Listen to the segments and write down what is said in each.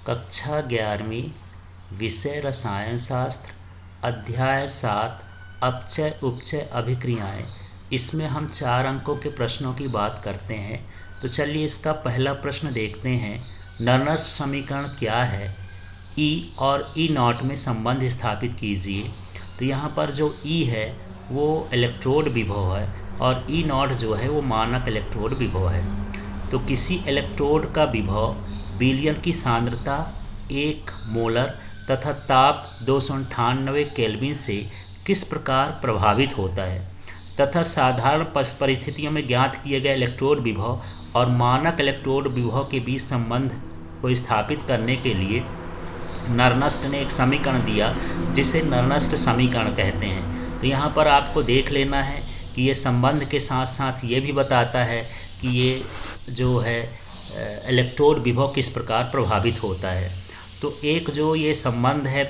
कक्षा 11वीं विषय रसायन शास्त्र अध्याय 7 अपचय उपचय अभिक्रियाएं। इसमें हम 4 अंकों के प्रश्नों की बात करते हैं। तो चलिए इसका पहला प्रश्न देखते हैं। नर्नस्ट समीकरण क्या है? ई और ई नॉट में संबंध स्थापित कीजिए। तो यहाँ पर जो ई है वो इलेक्ट्रोड विभव है और ई नॉट जो है वो मानक इलेक्ट्रोड विभव है। तो किसी इलेक्ट्रोड का विभव विलयन की सांद्रता 1 मोलर तथा ताप 298 केल्विन से किस प्रकार प्रभावित होता है तथा साधारण परिस्थितियों में ज्ञात किए गए इलेक्ट्रोड विभव और मानक इलेक्ट्रोड विभव के बीच संबंध को स्थापित करने के लिए नर्नस्ट ने एक समीकरण दिया जिसे नर्नस्ट समीकरण कहते हैं। तो यहाँ पर आपको देख लेना है कि ये संबंध के साथ साथ ये भी बताता है कि ये जो है इलेक्ट्रोड विभव किस प्रकार प्रभावित होता है। तो एक जो ये संबंध है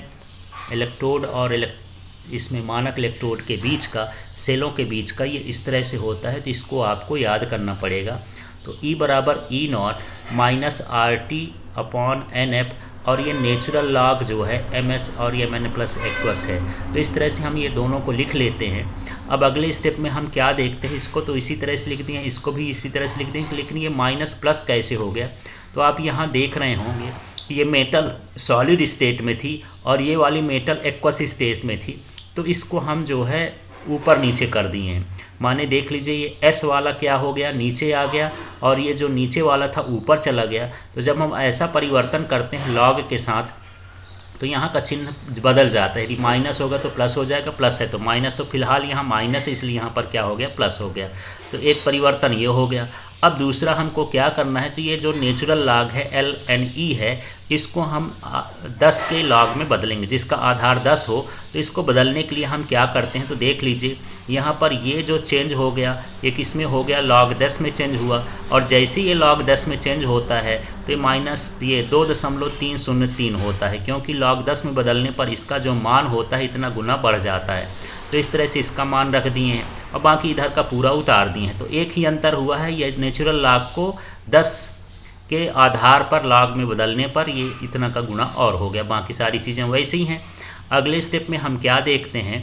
इलेक्ट्रोड और इसमें मानक इलेक्ट्रोड के बीच का, सेलों के बीच का, ये इस तरह से होता है। तो इसको आपको याद करना पड़ेगा। तो E बराबर E not minus RT upon NF और ये नेचुरल लॉग जो है MS और ये MN प्लस एक्वस है। तो इस तरह से हम ये दोनों को लिख लेते हैं। अब अगले स्टेप में हम क्या देखते हैं, इसको तो इसी तरह से लिख दिए, इसको भी इसी तरह से लिख देंगे, लेकिन ये माइनस प्लस कैसे हो गया। तो आप यहाँ देख रहे होंगे कि ये मेटल सॉलिड स्टेट में थी और ये वाली मेटल एक्वस स्टेट में थी। तो इसको हम जो है ऊपर नीचे कर दिए हैं। माने देख लीजिए ये S वाला क्या हो गया, नीचे आ गया और ये जो नीचे वाला था ऊपर चला गया। तो जब हम ऐसा परिवर्तन करते हैं लॉग के साथ तो यहाँ का चिन्ह बदल जाता है। यदि माइनस होगा तो प्लस हो जाएगा, प्लस है तो माइनस। तो फिलहाल यहाँ माइनस है इसलिए यहाँ पर क्या हो गया, प्लस हो गया। तो एक परिवर्तन ये हो गया। अब दूसरा हमको क्या करना है, तो ये जो नेचुरल लॉग है LNE है, इसको हम 10 के लॉग में बदलेंगे, जिसका आधार 10 हो। तो इसको बदलने के लिए हम क्या करते हैं, तो देख लीजिए यहाँ पर ये जो चेंज हो गया, एक इसमें हो गया लॉग 10 में चेंज हुआ और जैसे ये लॉग 10 में चेंज होता है तो ये माइनस ये 2.303 होता है, क्योंकि लॉग 10 में बदलने पर इसका जो मान होता है इतना गुना बढ़ जाता है। तो इस तरह से इसका मान रख दिए हैं और बाकी इधर का पूरा उतार दिए हैं। तो एक ही अंतर हुआ है, ये नेचुरल लॉग को 10 के आधार पर लॉग में बदलने पर ये इतना का गुना और हो गया। बाकी सारी चीज़ें वैसे ही हैं। अगले स्टेप में हम क्या देखते हैं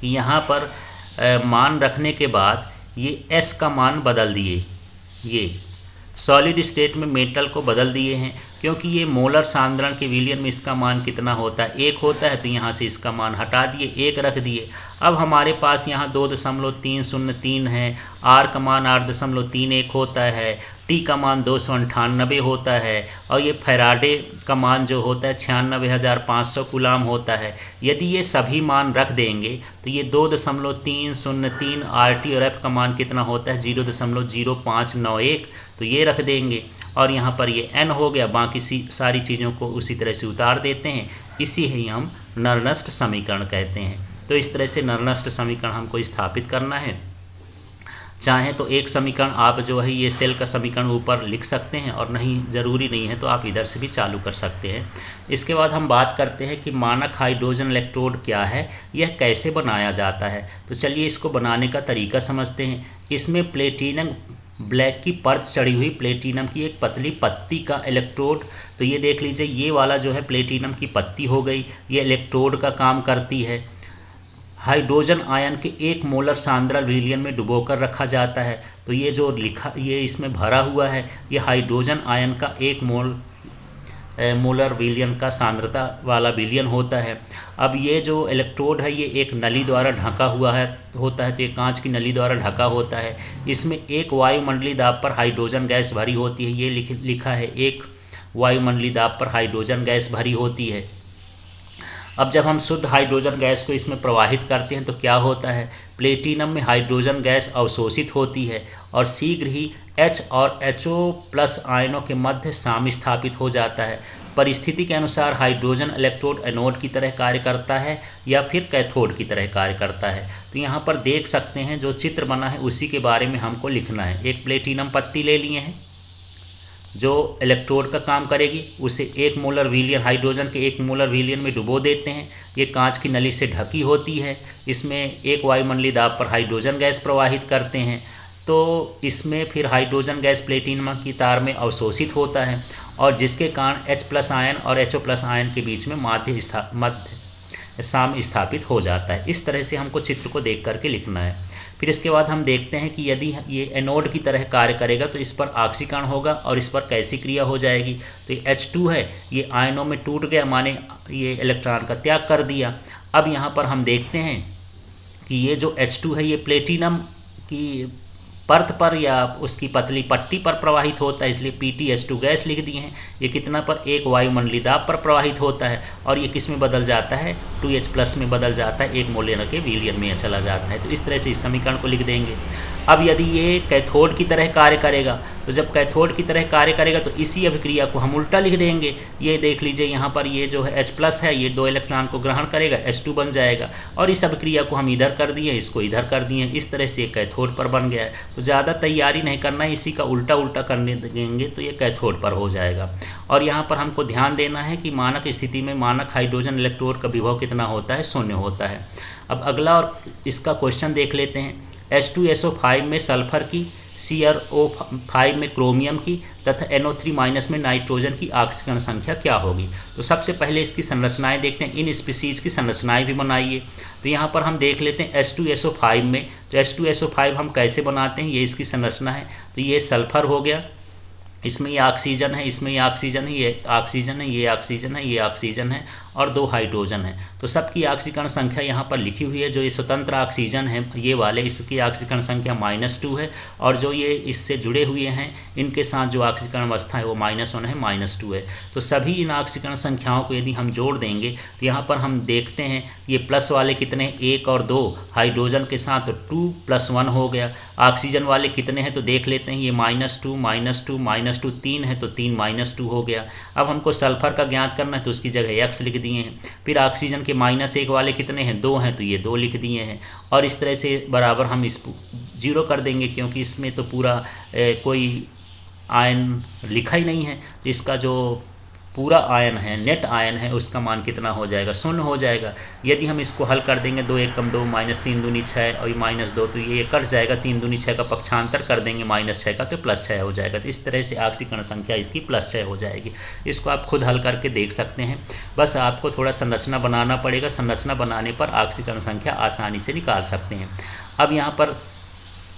कि यहाँ पर मान रखने के बाद ये S का मान बदल दिए, ये सॉलिड स्टेट में मेटल को बदल दिए हैं, क्योंकि ये मोलर सांद्रण के विलयन में इसका मान कितना होता है, 1 होता है। तो यहाँ से इसका मान हटा दिए, 1 रख दिए। अब हमारे पास यहाँ 2.303 है, R का मान 8.31 होता है, T का मान 298 होता है और ये फैराडे का मान जो होता है 96,500 कूलाम होता है। यदि ये सभी मान रख देंगे तो ये 2.303 RT और F का मान कितना होता है, 0.0591। तो ये रख देंगे और यहाँ पर ये N हो गया। बाकी सारी चीज़ों को उसी तरह से उतार देते हैं। इसी ही हम नर्नस्ट समीकरण कहते हैं। तो इस तरह से नर्नस्ट समीकरण हमको स्थापित करना है। चाहें तो एक समीकरण आप जो है ये सेल का समीकरण ऊपर लिख सकते हैं और नहीं, ज़रूरी नहीं है तो आप इधर से भी चालू कर सकते हैं। इसके बाद हम बात करते हैं कि मानक हाइड्रोजन इलेक्ट्रोड क्या है, यह कैसे बनाया जाता है। तो चलिए इसको बनाने का तरीका समझते हैं। इसमें प्लेटिनम ब्लैक की परत चढ़ी हुई प्लेटिनम की एक पतली पत्ती का इलेक्ट्रोड। तो ये देख लीजिए ये वाला जो है प्लेटिनम की पत्ती हो गई, ये इलेक्ट्रोड का काम करती है। हाइड्रोजन आयन के 1 मोलर सांद्रण विलयन में डुबोकर रखा जाता है। तो ये जो लिखा, ये इसमें भरा हुआ है, ये हाइड्रोजन आयन का 1 मोलर विलयन का सांद्रता वाला विलयन होता है। अब ये जो इलेक्ट्रोड है ये एक नली द्वारा ढका हुआ होता है। तो ये कांच की नली द्वारा ढका होता है। इसमें 1 वायुमंडलीय दाब पर हाइड्रोजन गैस भरी होती है। ये लिखा है 1 वायुमंडलीय दाब पर हाइड्रोजन गैस भरी होती है। अब जब हम शुद्ध हाइड्रोजन गैस को इसमें प्रवाहित करते हैं तो क्या होता है, प्लेटिनम में हाइड्रोजन गैस अवशोषित होती है और शीघ्र ही H और HO प्लस आयनों के मध्य साम्य स्थापित हो जाता है। परिस्थिति के अनुसार हाइड्रोजन इलेक्ट्रोड एनोड की तरह कार्य करता है या फिर कैथोड की तरह कार्य करता है। तो यहाँ पर देख सकते हैं जो चित्र बना है उसी के बारे में हमको लिखना है। एक प्लेटिनम पत्ती ले लिए हैं जो इलेक्ट्रोड का काम करेगी, उसे 1 मोलर विलयन हाइड्रोजन के 1 मोलर विलयन में डुबो देते हैं। ये कांच की नली से ढकी होती है। इसमें 1 वायुमंडलीय दाब पर हाइड्रोजन गैस प्रवाहित करते हैं। तो इसमें फिर हाइड्रोजन गैस प्लेटिनम की तार में अवशोषित होता है और जिसके कारण H+ आयन और HO+ आयन के बीच में मध्य साम स्थापित हो जाता है। इस तरह से हमको चित्र को देख करके लिखना है। फिर इसके बाद हम देखते हैं कि यदि ये एनोड की तरह कार्य करेगा तो इस पर ऑक्सीकरण होगा और इस पर कैसी क्रिया हो जाएगी। तो ये H2 है, ये आयनों में टूट गया, माने ये इलेक्ट्रॉन का त्याग कर दिया। अब यहाँ पर हम देखते हैं कि ये जो H2 है ये प्लेटिनम की परत पर या उसकी पतली पट्टी पर प्रवाहित होता है, इसलिए PtH2 गैस लिख दिए हैं। ये कितना पर, एक वायुमंडलीय दाब पर प्रवाहित होता है और ये किस में बदल जाता है, 2H+ में बदल जाता है, 1 मोल के विलयन में चला जाता है। तो इस तरह से इस समीकरण को लिख देंगे। अब यदि ये कैथोड की तरह कार्य करेगा तो जब कैथोड की तरह कार्य करेगा तो इसी अभिक्रिया को हम उल्टा लिख देंगे। ये देख लीजिए यहाँ पर ये जो है H+ है, ये 2 इलेक्ट्रॉन को ग्रहण करेगा, H2 बन जाएगा और इस अभिक्रिया को हम इधर कर दिए, इसको इधर कर दिए। इस तरह से कैथोड पर बन गया है। तो ज़्यादा तैयारी नहीं करना है, इसी का उल्टा उल्टा करने देंगे तो ये कैथोड पर हो जाएगा। और यहाँ पर हमको ध्यान देना है कि मानक स्थिति में मानक हाइड्रोजन इलेक्ट्रोड का विभव कितना होता है, 0 होता है। अब अगला और इसका क्वेश्चन देख लेते हैं। H2SO5 में सल्फर की, CrO5 में क्रोमियम की तथा NO3- में नाइट्रोजन की ऑक्सीकरण संख्या क्या होगी। तो सबसे पहले इसकी संरचनाएं देखते हैं, इन स्पीसीज की संरचनाएं भी बनाइए। तो यहाँ पर हम देख लेते हैं H2SO5 में, तो H2SO5 हम कैसे बनाते हैं, ये इसकी संरचना है। तो ये सल्फर हो गया, इसमें ये ऑक्सीजन है, इसमें ये ऑक्सीजन है, ये ऑक्सीजन है, ये ऑक्सीजन है, ये ऑक्सीजन है और 2 हाइड्रोजन है। तो सबकी ऑक्सीकरण संख्या यहाँ पर लिखी हुई है। जो ये स्वतंत्र ऑक्सीजन है ये वाले, इसकी ऑक्सीकरण संख्या -2 है और जो ये इससे जुड़े हुए हैं इनके साथ जो ऑक्सीकरण अवस्था है वो -1 है, -2 है। तो सभी इन ऑक्सीकरण संख्याओं को यदि हम जोड़ देंगे तो यहाँ पर हम देखते हैं ये प्लस वाले कितने, 1 और 2 हाइड्रोजन के साथ, तो 2 + 1 हो गया। ऑक्सीजन वाले कितने हैं तो देख लेते हैं, ये -2 -2 3 है तो 3 -2 हो गया। अब हमको सल्फर का ज्ञात करना है तो उसकी जगह X लिख दिए हैं। फिर ऑक्सीजन के -1 वाले कितने हैं, 2 हैं तो ये 2 लिख दिए हैं। और इस तरह से बराबर हम इस 0 कर देंगे क्योंकि इसमें तो पूरा कोई आयन लिखा ही नहीं है। तो इसका जो पूरा आयन है, नेट आयन है, उसका मान कितना हो जाएगा, 0 हो जाएगा। यदि हम इसको हल कर देंगे, 2 1 2 -3 दूनी 6 और ये -2, तो ये कट जाएगा, 3 दूनी 6 का पक्षांतर कर देंगे -6 का तो +6 हो जाएगा। तो इस तरह से ऑक्सीकरण संख्या इसकी +6 हो जाएगी। इसको आप खुद हल करके देख सकते हैं। बस आपको थोड़ा संरचना बनाना पड़ेगा, संरचना बनाने पर ऑक्सीकरण संख्या आसानी से निकाल सकते हैं। अब यहाँ पर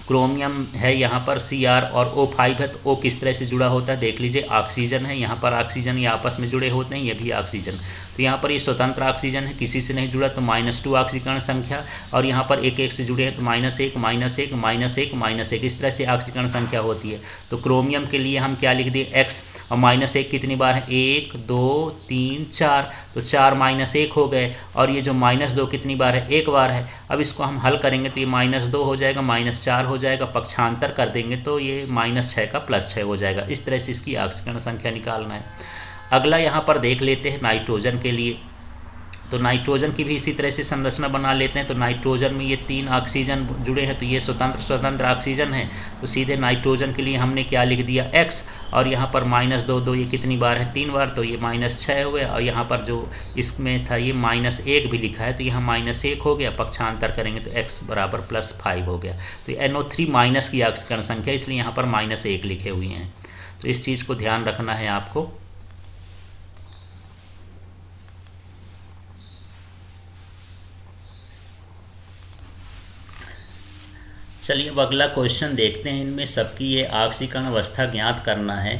क्रोमियम है, यहाँ पर Cr और O5 है, तो O किस तरह से जुड़ा होता है देख लीजिए। ऑक्सीजन है, यहाँ पर ऑक्सीजन, ये आपस में जुड़े होते हैं, ये भी ऑक्सीजन। तो यहाँ पर ये स्वतंत्र ऑक्सीजन है, किसी से नहीं जुड़ा तो -2 ऑक्सीकरण संख्या, और यहाँ पर 1 1 से जुड़े हैं तो -1 -1 -1 इस तरह से ऑक्सीकरण संख्या होती है। तो क्रोमियम के लिए हम क्या लिख दिए, X, और -1 कितनी बार है, 1 2 3 4, तो 4 -1 हो गए। और ये जो -2 कितनी बार है, 1 बार है। अब इसको हम हल करेंगे तो ये -2 हो जाएगा, -4 हो जाएगा, पक्षांतर कर देंगे तो ये -6 का +6 हो जाएगा। इस तरह से इसकी ऑक्सीकरण संख्या निकालना है। अगला यहाँ पर देख लेते हैं नाइट्रोजन के लिए। तो नाइट्रोजन की भी इसी तरह से संरचना बना लेते हैं। तो नाइट्रोजन में ये 3 ऑक्सीजन जुड़े हैं, तो ये स्वतंत्र ऑक्सीजन है। तो सीधे नाइट्रोजन के लिए हमने क्या लिख दिया, X, और यहाँ पर -2 ये कितनी बार है, 3 बार, तो ये -6 हो गया। और यहाँ पर जो इसमें था ये -1 भी लिखा है, तो यहाँ -1 हो गया, पक्षांतर करेंगे तो X = +5 हो गया। तो NO3- की ऑक्सीकरण संख्या, इसलिए यहाँ पर -1 लिखे हुए हैं। तो इस चीज़ को ध्यान रखना है आपको। चलिए अब अगला क्वेश्चन देखते हैं। इनमें सबकी ये ऑक्सीकरण अवस्था ज्ञात करना है।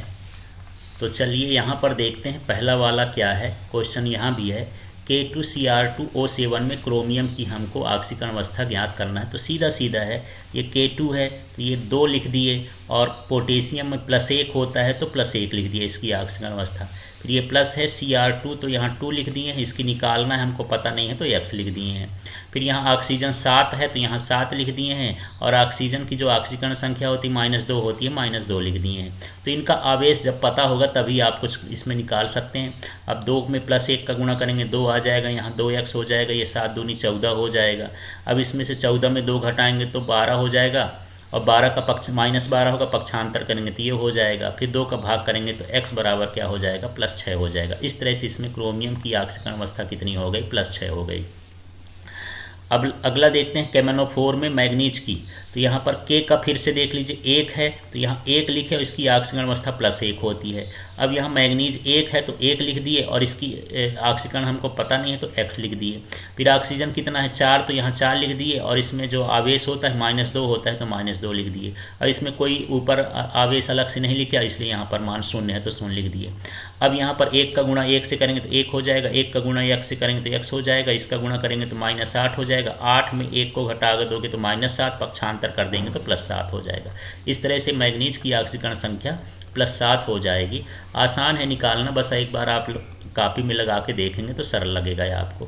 तो चलिए यहाँ पर देखते हैं पहला वाला क्या है। क्वेश्चन यहाँ भी है, K2Cr2O7 में क्रोमियम की हमको ऑक्सीकरण अवस्था ज्ञात करना है। तो सीधा सीधा है, ये K2 है तो ये 2 लिख दिए, और पोटेशियम में +1 होता है तो +1 लिख दिए इसकी ऑक्सीकरण अवस्था। फिर ये प्लस है Cr2, तो यहाँ 2 लिख दिए हैं, इसकी निकालना है, हमको पता नहीं है तो X लिख दिए हैं। फिर यहाँ ऑक्सीजन 7 है तो यहाँ 7 लिख दिए हैं, और ऑक्सीजन की जो ऑक्सीकरण संख्या होती है -2 होती है, -2 लिख दिए हैं। तो इनका आवेश जब पता होगा तभी आप कुछ इसमें निकाल सकते हैं। अब 2 में +1 का गुणा करेंगे 2 आ जाएगा, यहाँ 2x हो जाएगा, ये 7 दूनी 14 हो जाएगा। अब इसमें से 14 में 2 घटाएंगे तो 12 हो जाएगा, और 12 का पक्ष -12 होगा, पक्षांतर करेंगे तो ये हो जाएगा। फिर 2 का भाग करेंगे तो X बराबर क्या हो जाएगा, +6 हो जाएगा। इस तरह से इसमें क्रोमियम की ऑक्सीकरण अवस्था कितनी हो गई, +6 हो गई। अब अगला देखते हैं केमेनोफोर में मैग्नीज की। तो यहाँ पर के का फिर से देख लीजिए, 1 है तो यहाँ 1 लिखे और इसकी ऑक्सीकरण अवस्था +1 होती है। अब यहाँ मैग्नीज 1 है तो 1 लिख दिए और इसकी ऑक्सीकरण हमको पता नहीं है तो x लिख दिए। फिर ऑक्सीजन कितना है 4, तो यहाँ 4 लिख दिए और इसमें जो आवेश होता है -2 होता है तो -2 लिख दिए। और इसमें कोई ऊपर आवेश अलग से नहीं लिखा, इसलिए यहाँ पर मान 0 है तो 0 लिख दिए। अब यहाँ पर 1 का गुणा 1 से करेंगे तो 1 हो जाएगा, 1 का गुणा x से करेंगे तो x हो जाएगा, इसका गुणा करेंगे तो -8 हो जाएगा। 8 में 1 को घटा दोगे तो -7, पक्षांतर कर देंगे तो +7 हो जाएगा। इस तरह से मैग्नीज की ऑक्सीकरण संख्या +7 हो जाएगी। आसान है निकालना, बस एक बार आप कापी में लगा के देखेंगे तो सरल लगेगा ये आपको।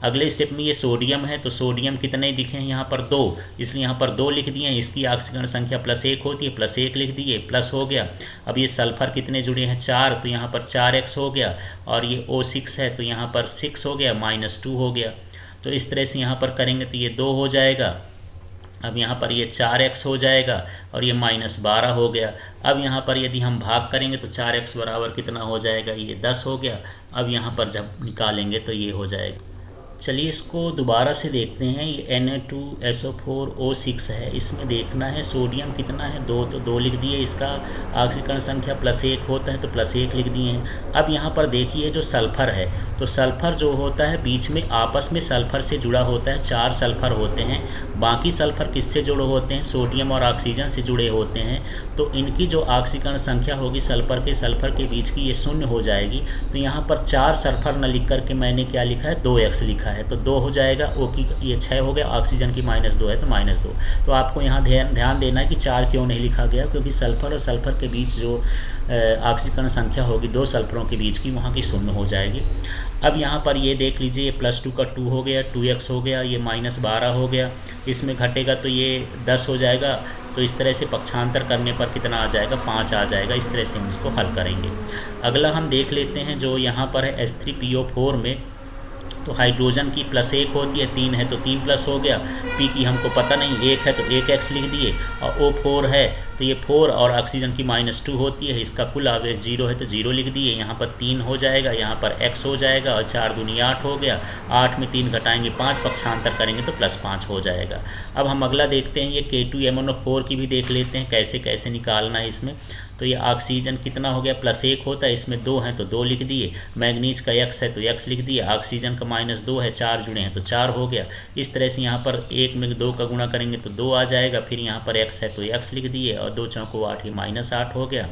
अगले स्टेप में ये सोडियम है, तो सोडियम कितने लिखे हैं यहाँ पर 2, इसलिए यहाँ पर 2 लिख दिए हैं। इसकी ऑक्सीकरण संख्या +1 होती है, +1 लिख दिए, प्लस हो गया। अब ये सल्फर कितने जुड़े हैं 4, तो यहाँ पर 4x हो गया और ये O6 है तो यहाँ पर 6 हो गया, -2 हो गया। तो इस तरह से यहाँ पर करेंगे तो ये 2 हो जाएगा। अब यहाँ पर ये 4x हो जाएगा और ये -12 हो गया। अब यहाँ पर यदि हम भाग करेंगे तो 4x बराबर कितना हो जाएगा, ये 10 हो गया। अब यहाँ पर जब निकालेंगे तो ये हो जाएगा। चलिए इसको दोबारा से देखते हैं। ये Na2SO4O6 है, इसमें देखना है सोडियम कितना है 2, तो 2 लिख दिए। इसका ऑक्सीकरण संख्या +1 होता है तो +1 लिख दिए हैं। अब यहाँ पर देखिए जो सल्फ़र है, तो सल्फ़र जो होता है बीच में आपस में सल्फ़र से जुड़ा होता है, 4 सल्फ़र होते हैं। बाकी सल्फ़र किससे जुड़े होते हैं, सोडियम और ऑक्सीजन से जुड़े होते हैं। तो इनकी जो ऑक्सीकरण संख्या होगी सल्फ़र के बीच की, ये 0 हो जाएगी। तो यहाँ पर 4 सल्फ़र न लिख करके मैंने क्या लिखा है, 2x लिखा है, तो 2 हो जाएगा। O की ये 6 हो गया, ऑक्सीजन की -2 है तो -2। तो आपको यहाँ ध्यान देना है कि 4 क्यों नहीं लिखा गया, क्योंकि सल्फ़र और सल्फ़र के बीच जो ऑक्सीकरण संख्या होगी 2 सल्फ़रों के बीच की, वहाँ की 0 हो जाएगी। अब यहाँ पर ये देख लीजिए, ये +2 का 2 हो गया, 2x हो गया, ये -12 हो गया। इसमें घटेगा तो ये 10 हो जाएगा। तो इस तरह से पक्षांतर करने पर कितना आ जाएगा, 5 आ जाएगा। इस तरह से हम इसको हल करेंगे। अगला हम देख लेते हैं जो यहाँ पर है H3PO4 में, तो हाइड्रोजन की +1 होती है, 3 है तो 3+ हो गया। P की हमको पता नहीं, 1 है तो 1x लिख दिए, और O4 है तो ये 4 और ऑक्सीजन की -2 होती है, इसका कुल आवेश 0 है तो 0 लिख दिए। यहाँ पर 3 हो जाएगा, यहाँ पर x हो जाएगा और 4 दूनी 8 हो गया। 8 में 3 घटाएंगे 5, पक्षांतर करेंगे तो +5 हो जाएगा। अब हम अगला देखते हैं, ये K2MnO4 की भी देख लेते हैं कैसे कैसे निकालना है इसमें। तो ये ऑक्सीजन कितना हो गया, +1 होता है, इसमें 2 हैं तो 2 लिख दिए। मैग्नीज का x है तो x लिख दिए, ऑक्सीजन का -2 है, 4 जुड़े हैं तो 4 हो गया। इस तरह से यहाँ पर 1 में 2 का गुणा करेंगे तो 2 आ जाएगा। फिर यहाँ पर x है तो x लिख दिए और 2 चौको 8, ये -8 हो गया।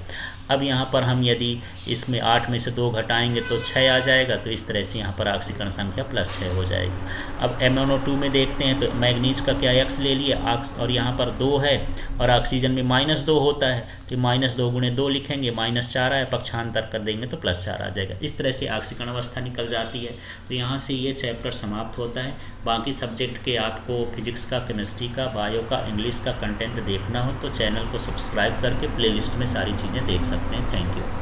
अब यहाँ पर हम यदि इसमें 8 में से 2 घटाएंगे तो 6 आ जाएगा। तो इस तरह से यहाँ पर ऑक्सीकरण संख्या +6 हो जाएगी। अब MnO2 में देखते हैं, तो मैग्नीज का क्या x ले लिए और यहाँ पर 2 है और ऑक्सीजन में -2 होता है, तो -2 × 2 लिखेंगे, -4 है, पक्षांतर कर देंगे तो +4 आ जाएगा। इस तरह से ऑक्सीकरण अवस्था निकल जाती है। तो यहाँ से ये चैप्टर समाप्त होता है। बाकी सब्जेक्ट के आपको फिजिक्स का, केमिस्ट्री का, बायो का, इंग्लिश का कंटेंट देखना हो तो चैनल को सब्सक्राइब करके प्लेलिस्ट में सारी चीज़ें देख सकते हैं। Thank you.